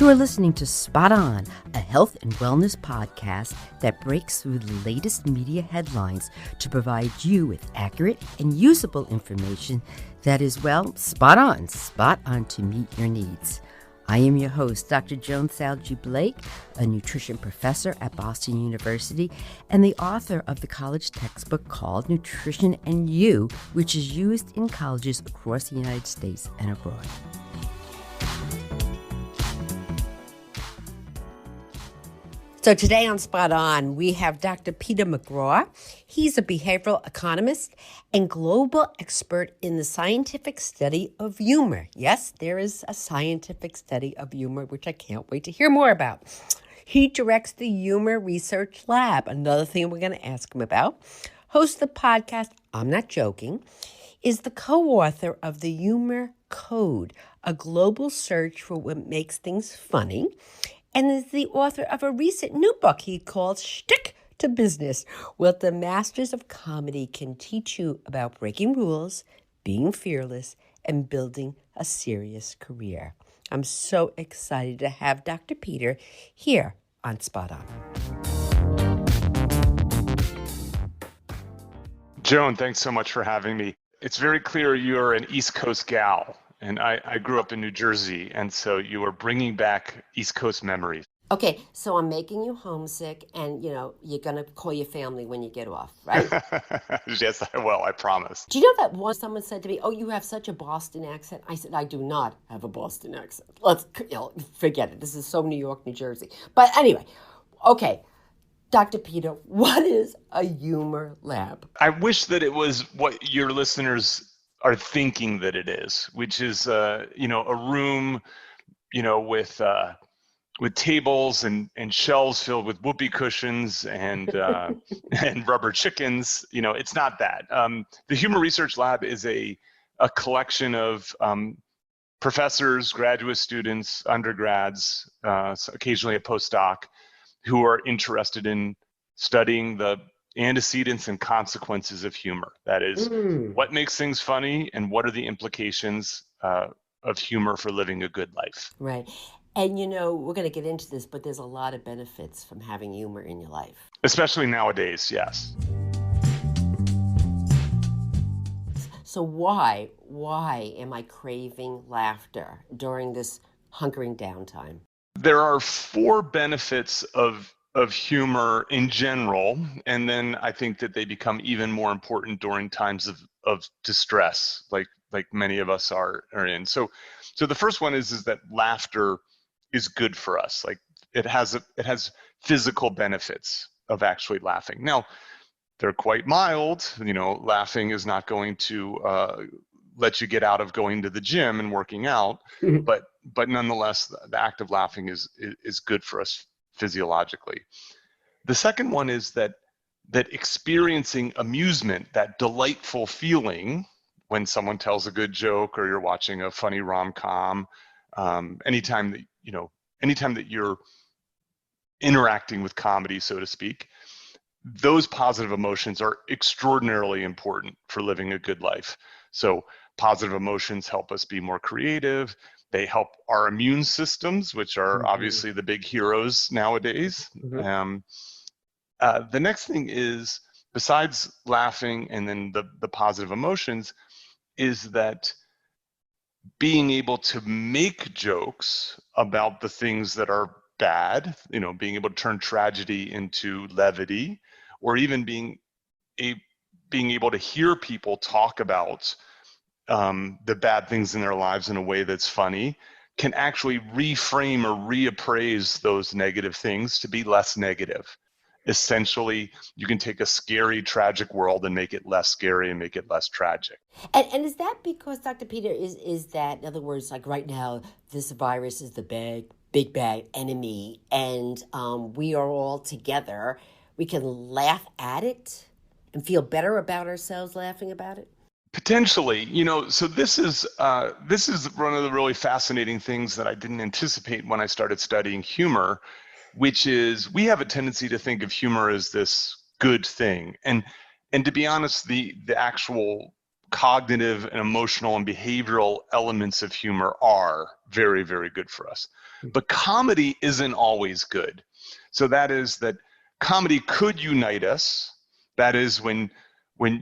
You are listening to Spot On, a health and wellness podcast that breaks through the latest media headlines to provide you with accurate and usable information that is, well, spot on to meet your needs. I am your host, Dr. Joan Salge Blake, a nutrition professor at Boston University and the author of the college textbook called Nutrition and You, which is used in colleges across the United States and abroad. So today on Spot On, we have Dr. Peter McGraw. He's a behavioral economist and global expert in the scientific study of humor. Yes, there is a scientific study of humor, which I can't wait to hear more about. He directs the Humor Research Lab, another thing we're going to ask him about. Hosts the podcast, I'm Not Joking, is the co-author of the Humor Code, a global search for what makes things funny, and is the author of a recent new book he calls Shtick to Business, what the masters of comedy can teach you about breaking rules, being fearless, and building a serious career. I'm so excited to have Dr. Peter here on Spot On. Joan, thanks so much for having me. It's very clear you're an East Coast gal. And I grew up in New Jersey, and so you are bringing back East Coast memories. Okay, so I'm making you homesick, and, you're going to call your family when you get off, right? Yes, I will, I promise. Do you know that once someone said to me, oh, you have such a Boston accent? I said, I do not have a Boston accent. Let's forget it. This is so New York, New Jersey. But anyway, okay, Dr. Peter, what is a humor lab? I wish that it was what your listeners are thinking that it is, which is a room, with tables and shelves filled with whoopee cushions and and rubber chickens. It's not that. The Humor Research Lab is a collection of professors, graduate students, undergrads, so occasionally a postdoc, who are interested in studying the antecedents and consequences of humor. That is, what makes things funny and what are the implications of humor for living a good life. Right. And, we're going to get into this, but there's a lot of benefits from having humor in your life. Especially nowadays, yes. So why am I craving laughter during this hunkering down time? There are 4 benefits of humor in general, and then I think that they become even more important during times of distress, like many of us are in. So the first one is that laughter is good for us. Like it has physical benefits of actually laughing. Now, they're quite mild. Laughing is not going to let you get out of going to the gym and working out, but nonetheless, the act of laughing is good for us physiologically. The second one is that experiencing amusement, that delightful feeling when someone tells a good joke or you're watching a funny rom-com, anytime that you're interacting with comedy, so to speak, those positive emotions are extraordinarily important for living a good life. So positive emotions help us be more creative. They help our immune systems, which are obviously the big heroes nowadays. The next thing is, besides laughing and then the positive emotions, is that being able to make jokes about the things that are bad, being able to turn tragedy into levity, or even being able to hear people talk about the bad things in their lives in a way that's funny, can actually reframe or reappraise those negative things to be less negative. Essentially, you can take a scary, tragic world and make it less scary and make it less tragic. And is that because, Dr. Peter, is that, in other words, like right now, this virus is the big bad enemy, and we are all together, we can laugh at it and feel better about ourselves laughing about it? Potentially, so this is one of the really fascinating things that I didn't anticipate when I started studying humor, which is we have a tendency to think of humor as this good thing. And to be honest, the actual cognitive and emotional and behavioral elements of humor are very, very good for us. But comedy isn't always good. So that is that comedy could unite us. That is when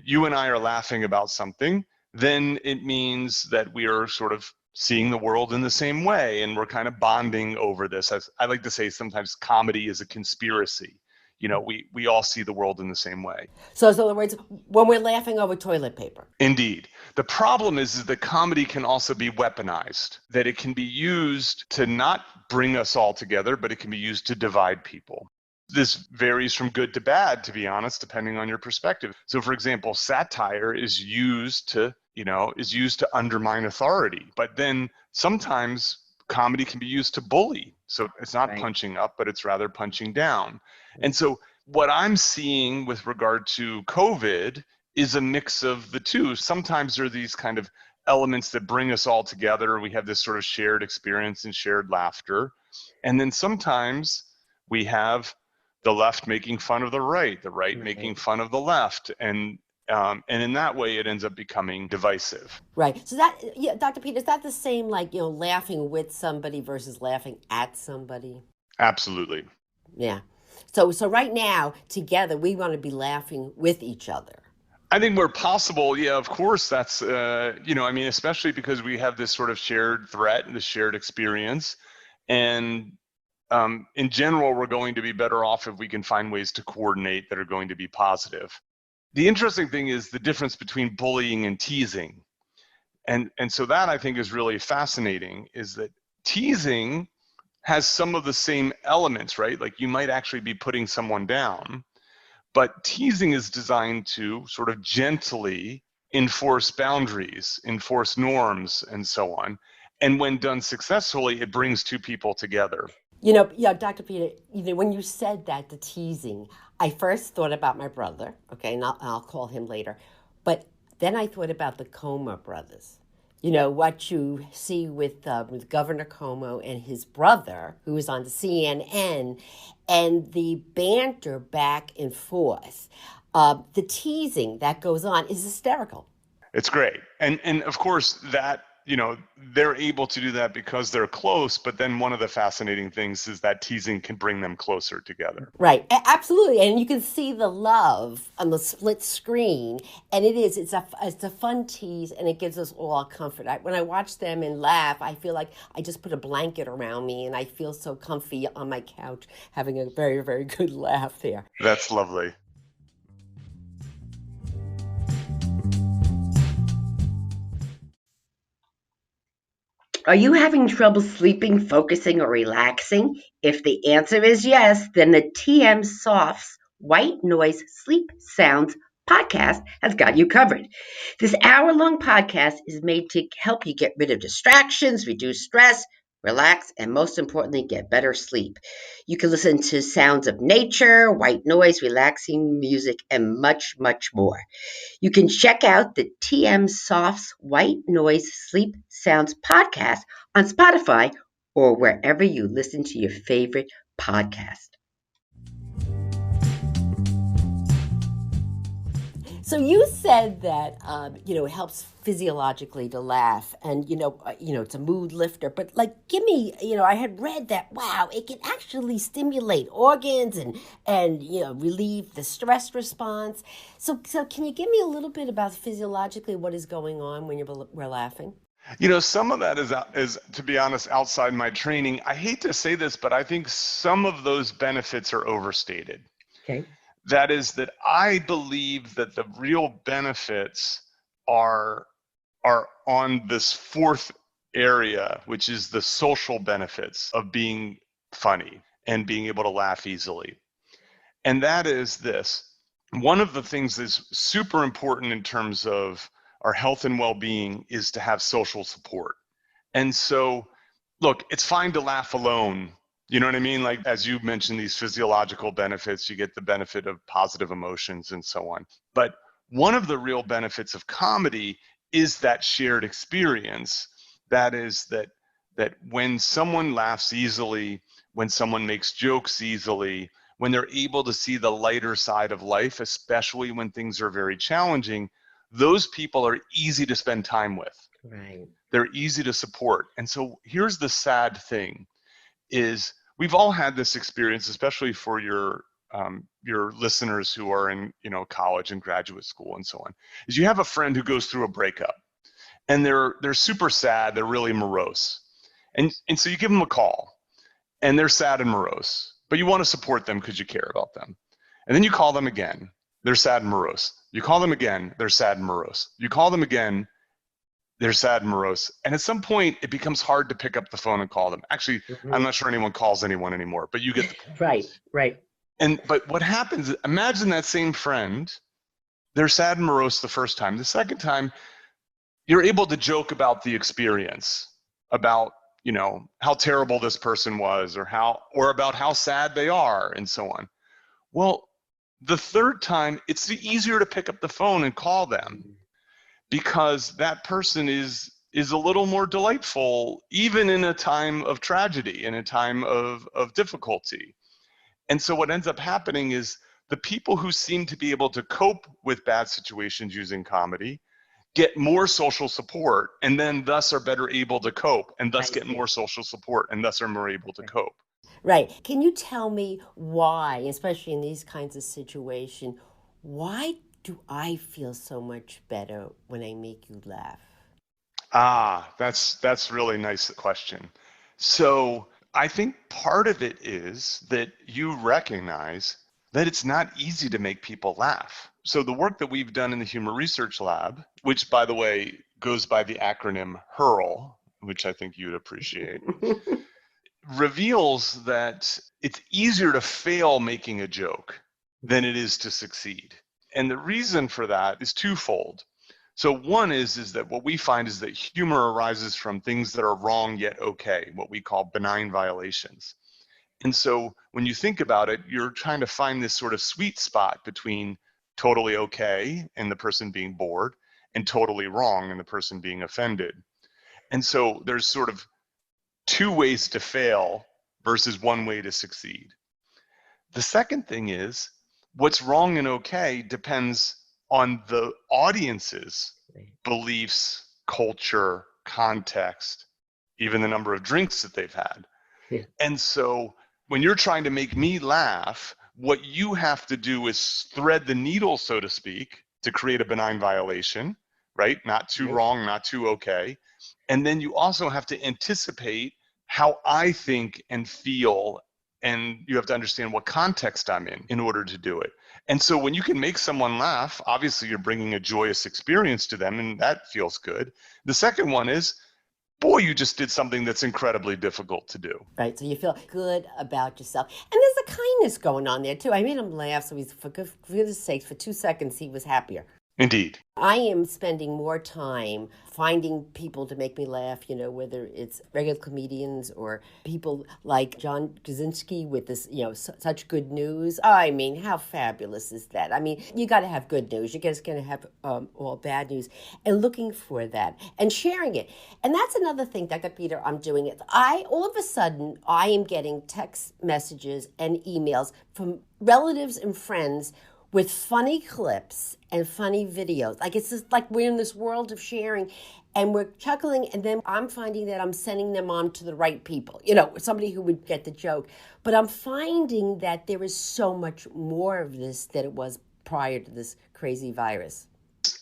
you and I are laughing about something, then it means that we are sort of seeing the world in the same way, and we're kind of bonding over this. As I like to say, sometimes comedy is a conspiracy. We all see the world in the same way. So in other words, when we're laughing over toilet paper. Indeed. The problem is that comedy can also be weaponized, that it can be used to not bring us all together, but it can be used to divide people. This varies from good to bad, to be honest, depending on your perspective. So, for example, satire is used to undermine authority. But then sometimes comedy can be used to bully. So it's not punching up, but it's rather punching down. And so what I'm seeing with regard to COVID is a mix of the two. Sometimes there are these kind of elements that bring us all together. We have this sort of shared experience and shared laughter. And then sometimes we have the left making fun of the right making fun of the left. And in that way, it ends up becoming divisive. Right. So that, yeah, Dr. Peter, is that the same, like, laughing with somebody versus laughing at somebody? Absolutely. Yeah. So right now, together, we want to be laughing with each other. I think where possible, yeah, of course, that's, especially because we have this sort of shared threat and the shared experience. And in general, we're going to be better off if we can find ways to coordinate that are going to be positive. The interesting thing is the difference between bullying and teasing. And so that I think is really fascinating, is that teasing has some of the same elements, right? Like you might actually be putting someone down, but teasing is designed to sort of gently enforce boundaries, enforce norms, and so on. And when done successfully, it brings two people together. Dr. Peter, when you said that, the teasing, I first thought about my brother, okay, and I'll call him later. But then I thought about the Como brothers. What you see with Governor Como and his brother, who is on the CNN, and the banter back and forth. The teasing that goes on is hysterical. It's great. And of course, that, they're able to do that because they're close, but then one of the fascinating things is that teasing can bring them closer together. Right, absolutely, and you can see the love on the split screen, and it's a fun tease, and it gives us all comfort. When I watch them and laugh, I feel like I just put a blanket around me, and I feel so comfy on my couch, having a very, very good laugh there. That's lovely. Are you having trouble sleeping, focusing, or relaxing? If the answer is yes, then the TM Softs White Noise Sleep Sounds podcast has got you covered. This hour-long podcast is made to help you get rid of distractions, reduce stress, relax, and most importantly, get better sleep. You can listen to sounds of nature, white noise, relaxing music, and much, much more. You can check out the TM Soft's White Noise Sleep Sounds podcast on Spotify or wherever you listen to your favorite podcast. So you said that it helps physiologically to laugh, and it's a mood lifter. But give me, I had read that it can actually stimulate organs and relieve the stress response. So can you give me a little bit about physiologically what is going on when we're laughing? Some of that is, to be honest, outside my training. I hate to say this, but I think some of those benefits are overstated. Okay. That is that I believe that the real benefits are on this fourth area, which is the social benefits of being funny and being able to laugh easily. And that is this. One of the things that's super important in terms of our health and well-being is to have social support. And so, look, it's fine to laugh alone. You know what I mean? Like, as you mentioned, these physiological benefits, you get the benefit of positive emotions and so on. But one of the real benefits of comedy is that shared experience. That is that when someone laughs easily, when someone makes jokes easily, when they're able to see the lighter side of life, especially when things are very challenging, those people are easy to spend time with. Right. They're easy to support. And so here's the sad thing is we've all had this experience, especially for your listeners who are in, college and graduate school and so on, is you have a friend who goes through a breakup and they're super sad, they're really morose. And so you give them a call and they're sad and morose, but you want to support them because you care about them. And then you call them again, they're sad and morose. You call them again, they're sad and morose. You call them again, they're sad and morose. And at some point, it becomes hard to pick up the phone and call them. Actually, I'm not sure anyone calls anyone anymore, but you get the point. Right. But what happens, imagine that same friend, they're sad and morose the first time. The second time, you're able to joke about the experience, about, how terrible this person was or about how sad they are and so on. Well, the third time, it's easier to pick up the phone and call them because that person is a little more delightful, even in a time of tragedy, in a time of difficulty. And so what ends up happening is the people who seem to be able to cope with bad situations using comedy get more social support and then thus are better able to cope and thus get more social support and thus are more able to cope. Right. Can you tell me why, especially in these kinds of situations, why do I feel so much better when I make you laugh? That's really nice question. So I think part of it is that you recognize that it's not easy to make people laugh. So the work that we've done in the Humor Research Lab, which by the way goes by the acronym HURL, which I think you'd appreciate, reveals that it's easier to fail making a joke than it is to succeed. And the reason for that is twofold. So one is that what we find is that humor arises from things that are wrong yet okay, what we call benign violations. And so when you think about it, you're trying to find this sort of sweet spot between totally okay and the person being bored and totally wrong and the person being offended. And so there's sort of two ways to fail versus one way to succeed. The second thing is what's wrong and okay depends on the audience's beliefs, culture, context, even the number of drinks that they've had. Yeah. And so when you're trying to make me laugh, what you have to do is thread the needle, so to speak, to create a benign violation, right? Not too wrong, not too okay. And then you also have to anticipate how I think and feel, and you have to understand what context I'm in order to do it. And so when you can make someone laugh, obviously you're bringing a joyous experience to them, and that feels good. The second one is, boy, you just did something that's incredibly difficult to do. Right, so you feel good about yourself. And there's a kindness going on there, too. I made him laugh, so for goodness sakes, for 2 seconds, he was happier. Indeed. I am spending more time finding people to make me laugh, whether it's regular comedians or people like John Krasinski with this, such good news. I mean, how fabulous is that? I mean, you got to have good news. You're just going to have all bad news, and looking for that and sharing it. And that's another thing, Dr. Peter, I'm doing it. All of a sudden, I am getting text messages and emails from relatives and friends with funny clips and funny videos. Like, it's just like we're in this world of sharing and we're chuckling, and then I'm finding that I'm sending them on to the right people, somebody who would get the joke. But I'm finding that there is so much more of this than it was prior to this crazy virus.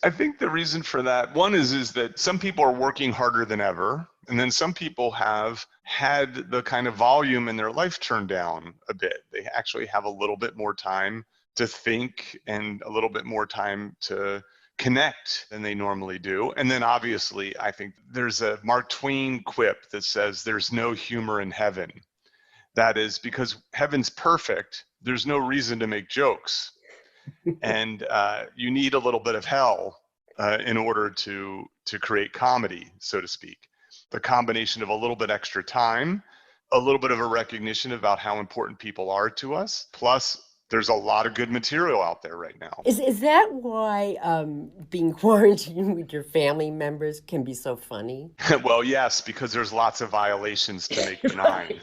I think the reason for that, one is that some people are working harder than ever, and then some people have had the kind of volume in their life turned down a bit. They actually have a little bit more time to think and a little bit more time to connect than they normally do. And then obviously, I think there's a Mark Twain quip that says there's no humor in heaven. That is because heaven's perfect. There's no reason to make jokes. And you need a little bit of hell in order to create comedy, so to speak. The combination of a little bit extra time, a little bit of a recognition about how important people are to us, plus there's a lot of good material out there right now. Is that why being quarantined with your family members can be so funny? Well, yes, because there's lots of violations to make benign.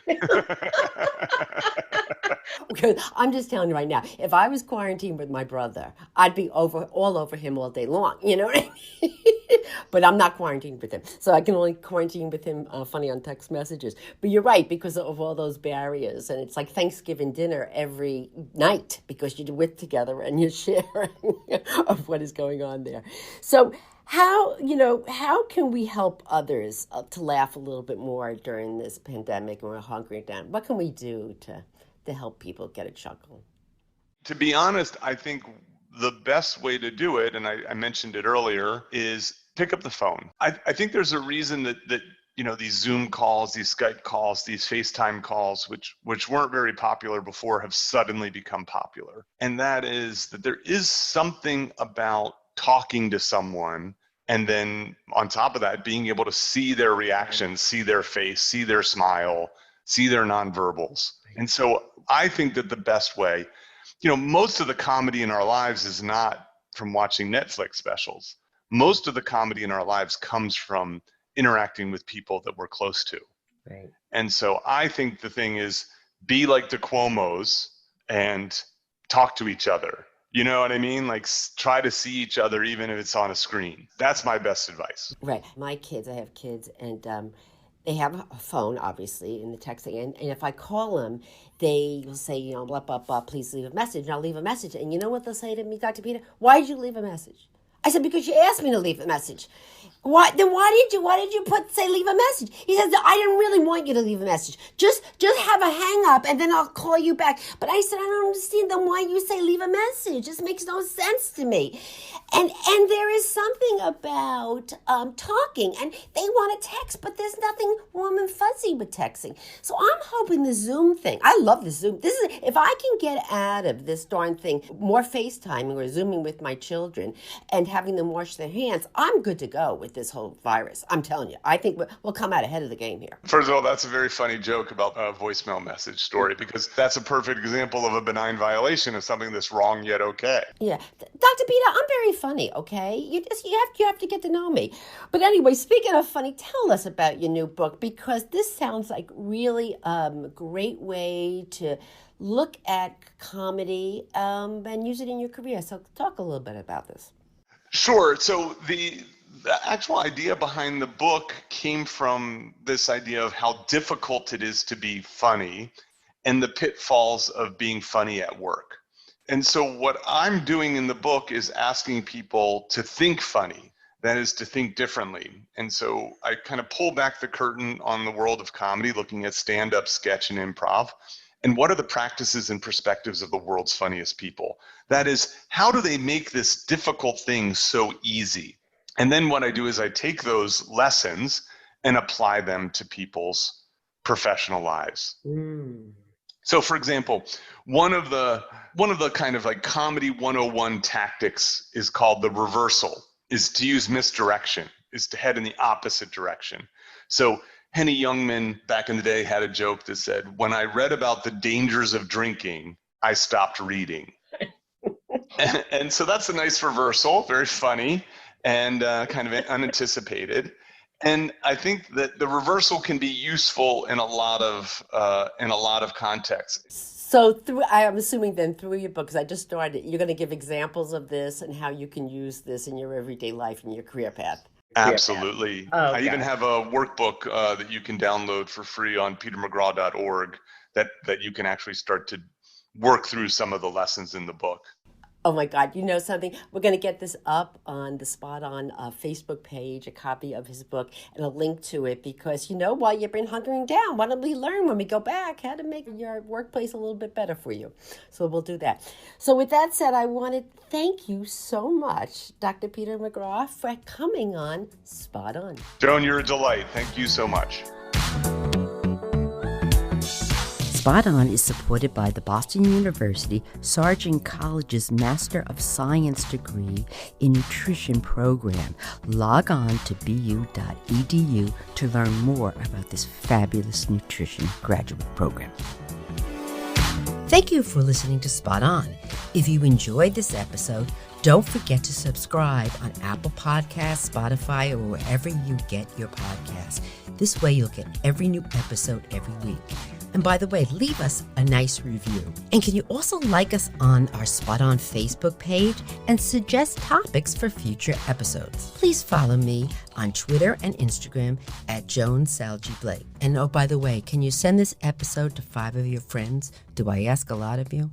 Because I'm just telling you right now, if I was quarantined with my brother, I'd be all over him all day long. You know what I mean? But I'm not quarantined with him, so I can only quarantine with him funny on text messages. But you're right, because of all those barriers, and it's like Thanksgiving dinner every night because you're with together and you're sharing of what is going on there. So how can we help others to laugh a little bit more during this pandemic and we're hunkering down? What can we do to help people get a chuckle? To be honest, I think the best way to do it, and I mentioned it earlier, is pick up the phone. I think there's a reason that these Zoom calls, these Skype calls, these FaceTime calls, which weren't very popular before, have suddenly become popular. And that is that there is something about talking to someone and then on top of that, being able to see their reactions, see their face, see their smile, see their nonverbals. And so I think that the best way, most of the comedy in our lives is not from watching Netflix specials. Most of the comedy in our lives comes from interacting with people that we're close to. Right. And so I think the thing is, be like the Cuomos and talk to each other. You know what I mean? Like, try to see each other even if it's on a screen. That's my best advice. Right. I have kids, and they have a phone, obviously, in the texting. And if I call them, they will say, blah, blah, blah, please leave a message. And I'll leave a message. And you know what they'll say to me, Dr. Peter? Why did you leave a message? I said, because you asked me to leave a message. Why did you say leave a message? He says, I didn't really want you to leave a message. Just have a hang up and then I'll call you back. But I said, I don't understand then why you say leave a message. This makes no sense to me. And there is something about talking, and they want to text, but there's nothing warm and fuzzy with texting. So I'm hoping the Zoom thing, I love the Zoom. If I can get out of this darn thing, more FaceTiming or Zooming with my children and having them wash their hands, I'm good to go with this whole virus. I'm telling you, I think we'll come out ahead of the game here. First of all, that's a very funny joke about a voicemail message story, because that's a perfect example of a benign violation of something that's wrong yet okay. Yeah. Dr. Peter, I'm very funny, okay? You have to get to know me. But anyway, speaking of funny, tell us about your new book, because this sounds like really a great way to look at comedy and use it in your career. So talk a little bit about this. Sure. So the actual idea behind the book came from this idea of how difficult it is to be funny and the pitfalls of being funny at work. And so what I'm doing in the book is asking people to think funny, that is, to think differently. And so I kind of pull back the curtain on the world of comedy, looking at stand-up, sketch, and improv. And what are the practices and perspectives of the world's funniest people? That is, how do they make this difficult thing so easy? And then what I do is I take those lessons and apply them to people's professional lives. So, for example, one of the kind of like comedy 101 tactics is called the reversal, is to use misdirection, is to head in the opposite direction. So Henny Youngman back in the day had a joke that said, when I read about the dangers of drinking, I stopped reading. and so that's a nice reversal, very funny and kind of unanticipated. And I think that the reversal can be useful in a lot of contexts. So I'm assuming then through your book, because I just started, you're going to give examples of this and how you can use this in your everyday life and your career path. Absolutely. I even have a workbook that you can download for free on petermcgraw.org that you can actually start to work through some of the lessons in the book. Oh my God, you know something? We're going to get this up on the Spot On Facebook page, a copy of his book and a link to it, because, while you've been hunkering down, why don't we learn when we go back how to make your workplace a little bit better for you? So we'll do that. So with that said, I want to thank you so much, Dr. Peter McGraw, for coming on Spot On. Joan, you're a delight. Thank you so much. Spot On is supported by the Boston University Sargent College's Master of Science degree in Nutrition program. Log on to bu.edu to learn more about this fabulous nutrition graduate program. Thank you for listening to Spot On. If you enjoyed this episode, don't forget to subscribe on Apple Podcasts, Spotify, or wherever you get your podcasts. This way you'll get every new episode every week. And by the way, leave us a nice review. And can you also like us on our Spot On Facebook page and suggest topics for future episodes? Please follow me on Twitter and Instagram at Joan Salge Blake. And oh, by the way, can you send this episode to 5 of your friends? Do I ask a lot of you?